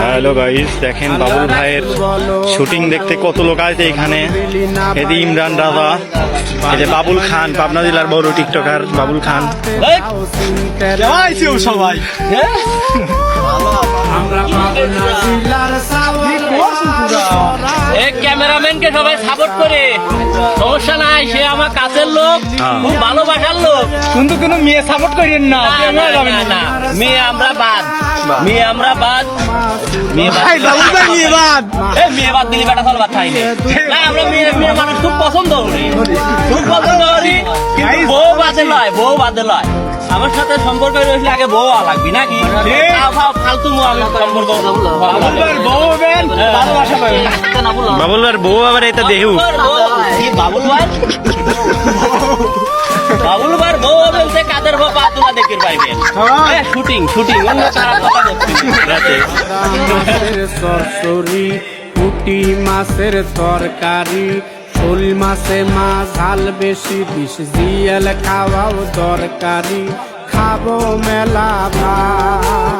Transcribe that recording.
Hello guys, দেখেন বাবুল ভাইয়ের shooting দেখতে কত লোক আছে এখানে। এদি ইমরান রাজা, এই যে বাবুল খান, পাবনা জেলার বড় টিকটকার বাবুল খান। সবাই ক্যামেরাম্যানকে সবাই সাপোর্ট করে, সমস্যা নাই, সে আমার কাছের লোক, খুব ভালোবাসার লোক, কিন্তু কোনো মেয়ে সাপোর্ট করেন না। না মেয়ে আমরা বাদ, মেয়ে আমরা বাদ, মেয়ে বাদ দিলে বেটা ফল বাদ খাইনি। না আমরা মেয়ে মানুষ খুব পছন্দ করি, খুব পছন্দ করি, কিন্তু বউ বাদে লয়, বউ বাদে লয়। আমার সাথে সম্পর্ক রয়েছে আগে বউ লাগবি নাকি ফালতু আমি সম্পর্ক বাবুল ভাইয়ের বউ আবার এটা দেহু বাবুল ভাই বাবুল ভাইয়ের বউ বলতে কাদের বউ পা তোলা দেখতে পাইবে। শুটিং শুটিং অন্য তারা কথা সরসরি পুঁটি মাছের তরকারি, শোল মাছে মা ঝাল বেশি, বিষ জিয়াল খাওয়াও দরকারি, খাবো মেলা ভাত।